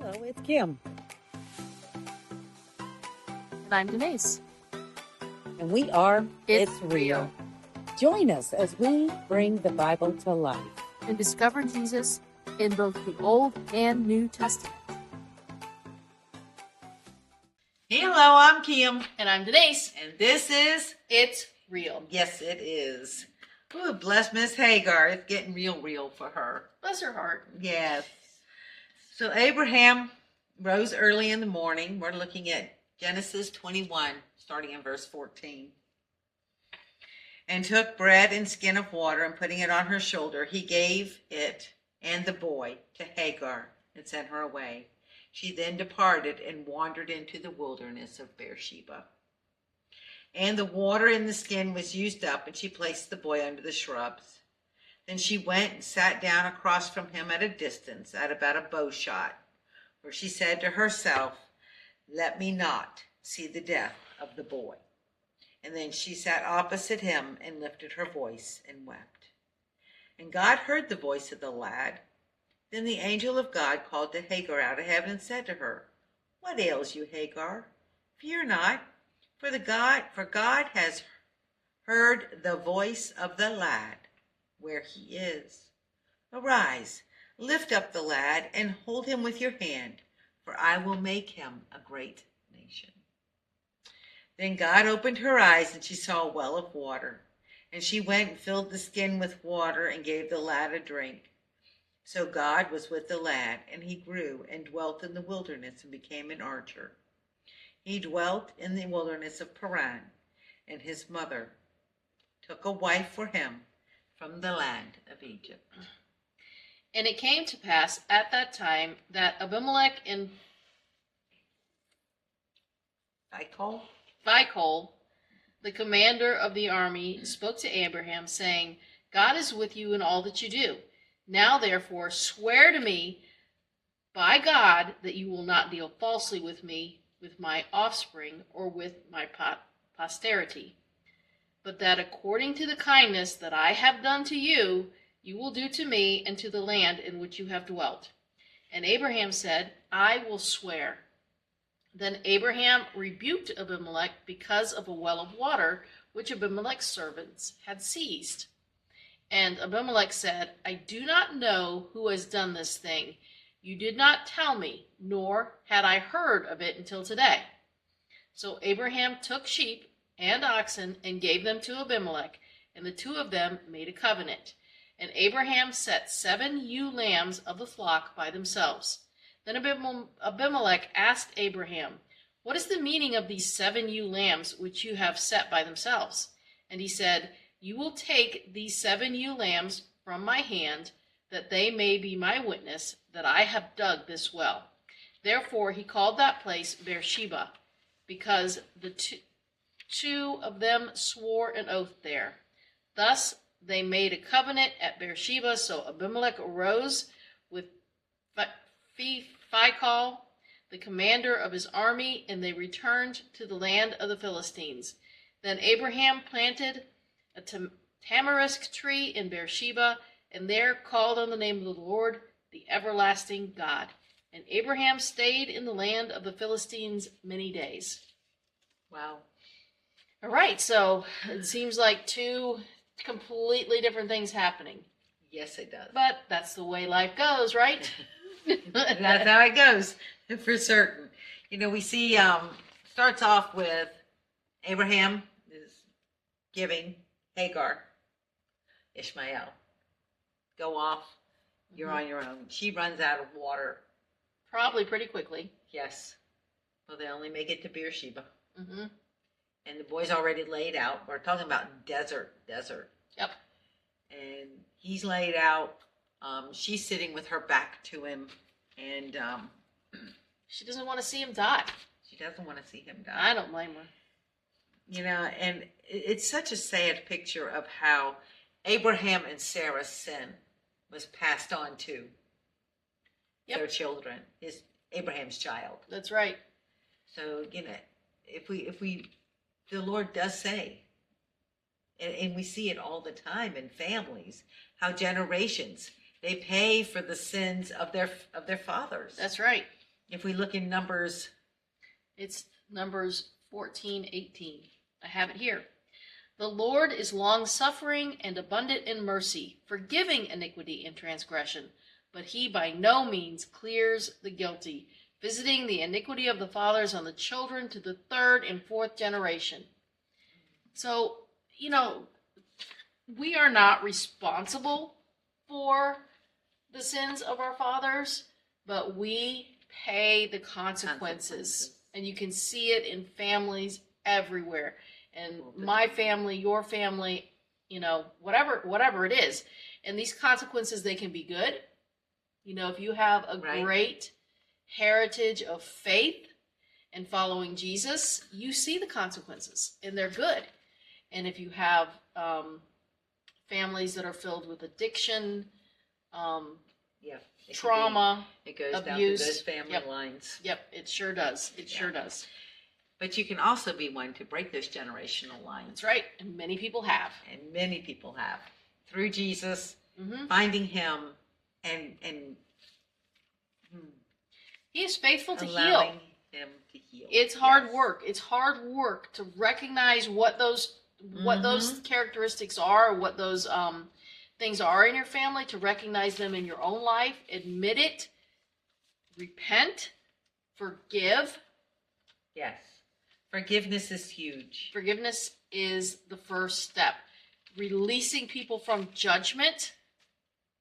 Hello, it's Kim, And I'm Denise. and we are It's Real. Join us as we bring the Bible to life. And discover Jesus in both the Old and New Testament. Hello, I'm Kim. And I'm Denise. And this is It's Real. Yes, it is. Ooh, bless Miss Hagar. It's getting real for her. Bless her heart. Yes. So Abraham rose early in the morning. We're looking at Genesis 21, starting in verse 14. And took bread and skin of water, and putting it on her shoulder, he gave it and the boy to Hagar and sent her away. She then departed and wandered into the wilderness of Beersheba. And the water in the skin was used up, and she placed the boy under the shrubs. Then she went and sat down across from him at a distance, at about a bow shot, where she said to herself, "Let me not see the death of the boy." And then she sat opposite him and lifted her voice and wept. And God heard the voice of the lad. Then the angel of God called to Hagar out of heaven and said to her, "What ails you, Hagar? Fear not, for God has heard the voice of the lad where he is. Arise, lift up the lad and hold him with your hand, for I will make him a great nation." Then God opened her eyes, and she saw a well of water. And she went and filled the skin with water and gave the lad a drink. So God was with the lad, and he grew and dwelt in the wilderness and became an archer. He dwelt in the wilderness of Paran, and his mother took a wife for him from the land of Egypt. And it came to pass at that time that Abimelech and Phicol, the commander of the army, spoke to Abraham, saying, "God is with you in all that you do. Now therefore swear to me by God that you will not deal falsely with me, with my offspring, or with my posterity, but that according to the kindness that I have done to you, you will do to me and to the land in which you have dwelt." And Abraham said, "I will swear." Then Abraham rebuked Abimelech because of a well of water which Abimelech's servants had seized. And Abimelech said, "I do not know who has done this thing. You did not tell me, nor had I heard of it until today." So Abraham took sheep and oxen and gave them to Abimelech, and the two of them made a covenant. And Abraham set 7 ewe lambs of the flock by themselves. Then Abimelech asked Abraham, "What is the meaning of these 7 ewe lambs which you have set by themselves?" And he said, "You will take these 7 ewe lambs from my hand, that they may be my witness that I have dug this well." Therefore he called that place Beersheba, because the two of them swore an oath there. Thus they made a covenant at Beersheba. So Abimelech arose with Phicol, the commander of his army, and they returned to the land of the Philistines. Then Abraham planted a tamarisk tree in Beersheba, and there called on the name of the Lord, the everlasting God. And Abraham stayed in the land of the Philistines many days. Wow. All right, so it seems like 2 completely different things happening. Yes, it does. But that's the way life goes, right? That's how it goes, for certain. You know, we see, starts off with Abraham is giving Hagar, Ishmael. Go off, you're on your own. She runs out of water. Probably pretty quickly. Yes. Well, they only make it to Beersheba. Mm-hmm. And the boy's already laid out. We're talking about desert. Yep. And he's laid out. She's sitting with her back to him, and She doesn't want to see him die. she doesn't want to see him die. I don't blame her. You know, and it's such a sad picture of how Abraham and Sarah's sin was passed on to their children, Abraham's child. That's right. So, you know, if the Lord does say, and we see it all the time in families, how generations, they pay for the sins of their fathers. That's right. If we look in Numbers, It's Numbers 14:18. I have it here. The Lord is long-suffering and abundant in mercy, forgiving iniquity and transgression, but he by no means clears the guilty, visiting the iniquity of the fathers on the children to the third and fourth generation. So, we are not responsible for the sins of our fathers, but we pay the consequences. And you can see it in families everywhere. And my family, your family, whatever it is. And these consequences, they can be good. If you have a great heritage of faith and following Jesus, you see the consequences, and they're good. And if you have families that are filled with addiction, trauma, it goes abuse, down through those family lines. Yep, it sure does. It sure does. But you can also be one to break those generational lines. That's right, and many people have. Through Jesus, finding him, and he is faithful to allowing heal. him to heal. It's hard work. It's hard work to recognize what those characteristics are, what those things are in your family, to recognize them in your own life, admit it, repent, forgive. Yes. Forgiveness is huge. Forgiveness is the first step. Releasing people from judgment.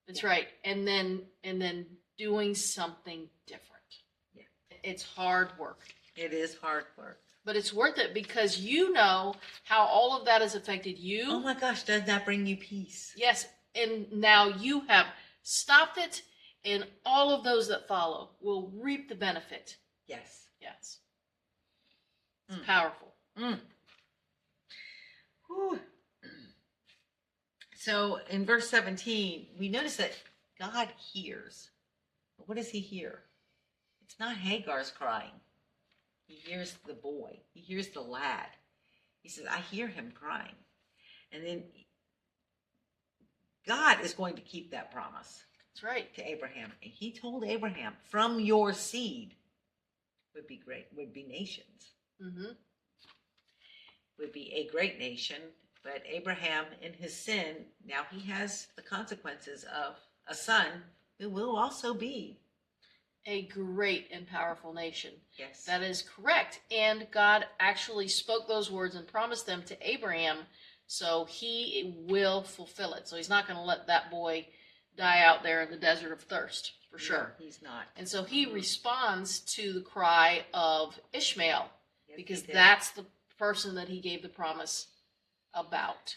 That's right. And then doing something different. Yeah. It's hard work. It is hard work. But it's worth it because you know how all of that has affected you. Oh my gosh, does that bring you peace? Yes. And now you have stopped it, and all of those that follow will reap the benefit. Yes. Yes. It's powerful. Whew. So in verse 17, we notice that God hears. But what does he hear? It's not Hagar's crying. He hears the boy. He hears the lad. He says, I hear him crying. And then God is going to keep that promise. That's right. To Abraham. And he told Abraham, from your seed would be nations. Would be a great nation. But Abraham, in his sin, now he has the consequences of a son who will also be a great and powerful nation. Yes. That is correct. And God actually spoke those words and promised them to Abraham, so he will fulfill it. So he's not going to let that boy die out there in the desert of thirst, for sure. No, he's not. And so he responds to the cry of Ishmael, because he did. that's the person that he gave the promise about.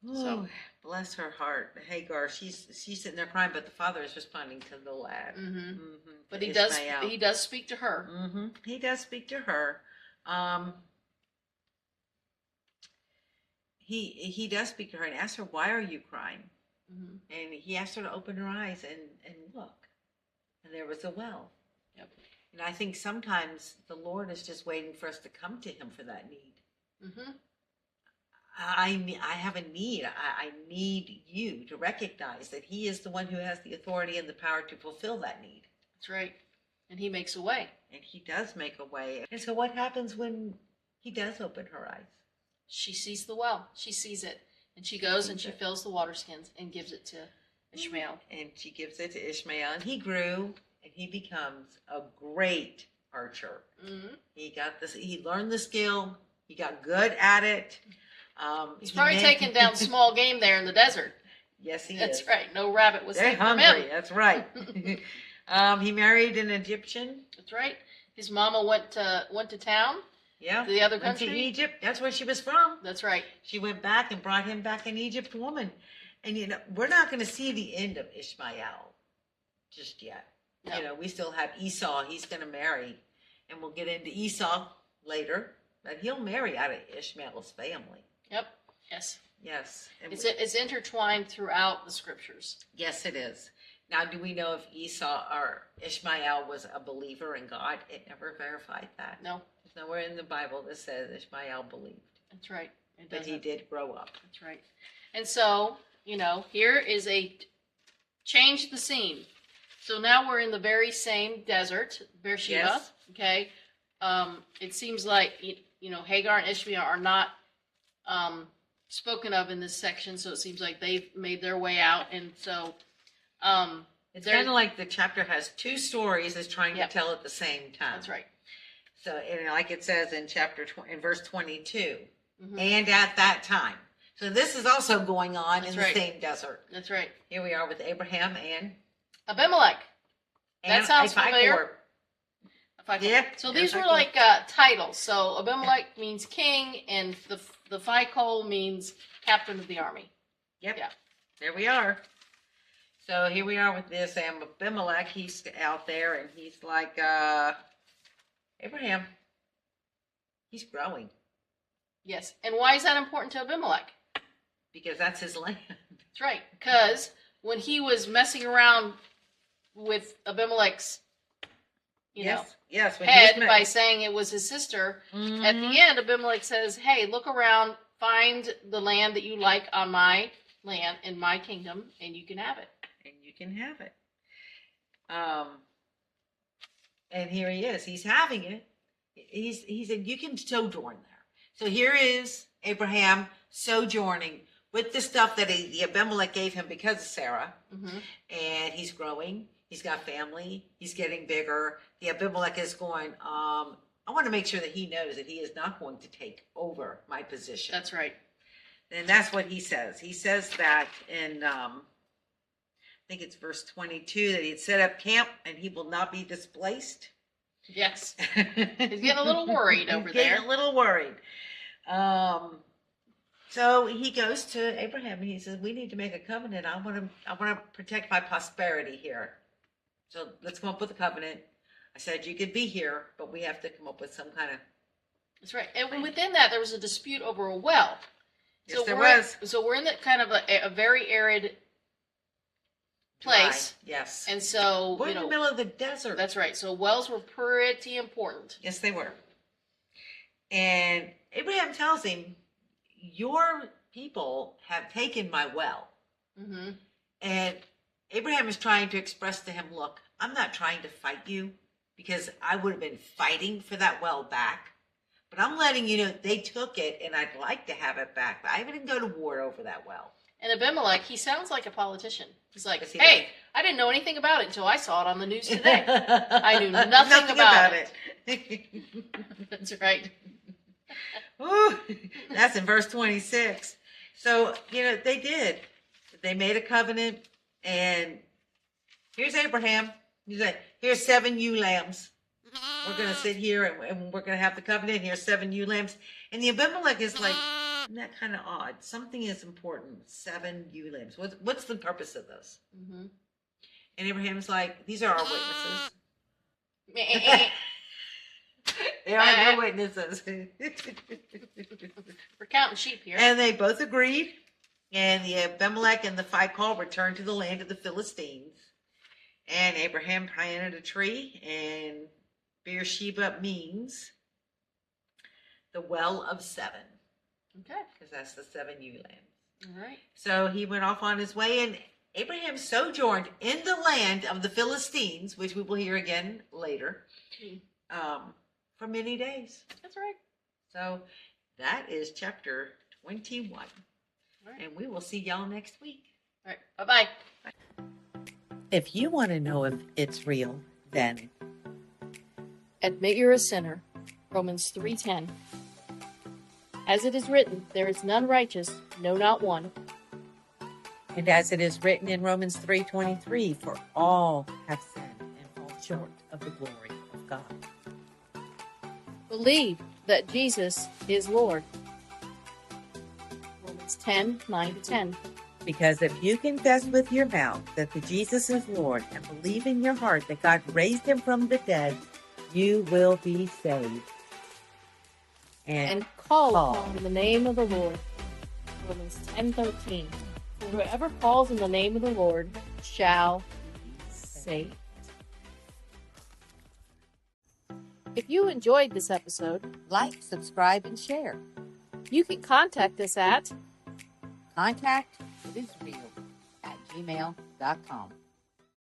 Ooh, So bless her heart. Hagar, she's sitting there crying, but the father is responding to the lad. But he does speak to her. He does speak to her. He does speak to her and asks her, why are you crying? And he asked her to open her eyes and look. And there was a well. Yep. And I think sometimes the Lord is just waiting for us to come to him for that need. I have a need. I need you to recognize that he is the one who has the authority and the power to fulfill that need. That's right. And he makes a way. And he does make a way. And so what happens when he does open her eyes? She sees the well. She sees it. And she goes and she fills the water skins and gives it to Ishmael. And she gives it to Ishmael. And he grew and he becomes a great archer. He got this. He learned the skill. He got good at it. He's probably taking down small game there in the desert. Yes, he is. That's right. No rabbit was They're safe from hungry. him. That's right. He married an Egyptian. That's right. His mama went to town. Yeah. To the other went country. to Egypt. That's where she was from. That's right. She went back and brought him back an Egypt woman. And we're not going to see the end of Ishmael just yet. No. We still have Esau. He's going to marry, and we'll get into Esau later. But he'll marry out of Ishmael's family. Yep. Yes. Yes. And It's intertwined throughout the scriptures. yes, it is. Now, do we know if Esau or Ishmael was a believer in God? It never verified that. No. There's nowhere in the Bible that says Ishmael believed. That's right. It But he doesn't. did grow up. That's right. And so, here is a change the scene. So now we're in the very same desert, Beersheba. Yes. Okay. It seems like, Hagar and Ishmael are not spoken of in this section, so it seems like they've made their way out. And so it's kind of like the chapter has two stories is trying to tell at the same time. That's right. So, like it says in in verse 22, and at that time. So this is also going on in the same desert. That's right. Here we are with Abraham and Abimelech. That sounds familiar. Yeah. So these were like titles. So Abimelech means king, and the Phicol means captain of the army. Yep. Yeah. There we are. So here we are with this Abimelech. He's out there, and he's like, Abraham, he's growing. Yes. And why is that important to Abimelech? Because that's his land. That's right. Because when he was messing around with Abimelech's, head by saying it was his sister, at the end, Abimelech says, hey, look around, find the land that you like on my land in my kingdom, and you can have it. And you can have it. And here he is. He's having it. He said, you can sojourn there. So here is Abraham sojourning with the stuff that the Abimelech gave him because of Sarah. And he's growing. He's got family. He's getting bigger. The Abimelech is going, I want to make sure that he knows that he is not going to take over my position. That's right. And that's what he says. He says that in, I think it's verse 22, that he'd set up camp and he will not be displaced. Yes. He's getting a little worried over there. Getting a little worried. So he goes to Abraham and he says, we need to make a covenant. I want to protect my prosperity here. So let's come up with a covenant. I said you could be here, but we have to come up with some kind of... That's right. And within that, there was a dispute over a well. Yes, there was. So we're in the kind of a very arid place. Dry. Yes. And so, we're in the middle of the desert. That's right. So wells were pretty important. Yes, they were. And Abraham tells him, your people have taken my well. And Abraham is trying to express to him, look, I'm not trying to fight you because I would have been fighting for that well back. But I'm letting you know they took it and I'd like to have it back. But I didn't go to war over that well. And Abimelech, he sounds like a politician. He's like, hey, I didn't know anything about it until I saw it on the news today. I knew nothing about it. That's right. Ooh, that's in verse 26. So, they did. They made a covenant, and here's Abraham. He's like, here's 7 ewe lambs. We're going to sit here, and we're going to have the covenant. Here's 7 ewe lambs. And the Abimelech is like, isn't that kind of odd? Something is important. 7 ewe lambs. What's the purpose of this? And Abraham's like, these are our witnesses. They are no witnesses. We're counting sheep here. And they both agreed. And the Abimelech and the Phicol returned to the land of the Philistines. And Abraham planted a tree. And Beersheba means the well of 7. Okay. Because that's the 7 ewe lambs. All right. So he went off on his way. And Abraham sojourned in the land of the Philistines, which we will hear again later. For many days. That's right. So that is chapter 21. Right. And we will see y'all next week. All right. Bye-bye. If you want to know if it's real, then admit you're a sinner. Romans 3:10. As it is written, there is none righteous, no, not one. And as it is written in Romans 3:23, for all have sinned and fall short of the glory of God. Believe that Jesus is Lord. Romans 10:9-10. Because if you confess with your mouth that Jesus is Lord and believe in your heart that God raised him from the dead, you will be saved. And call upon the name of the Lord. Romans 10:13. For whoever calls in the name of the Lord shall be saved. If you enjoyed this episode, like, subscribe, and share. You can contact us at contactitisreal@gmail.com.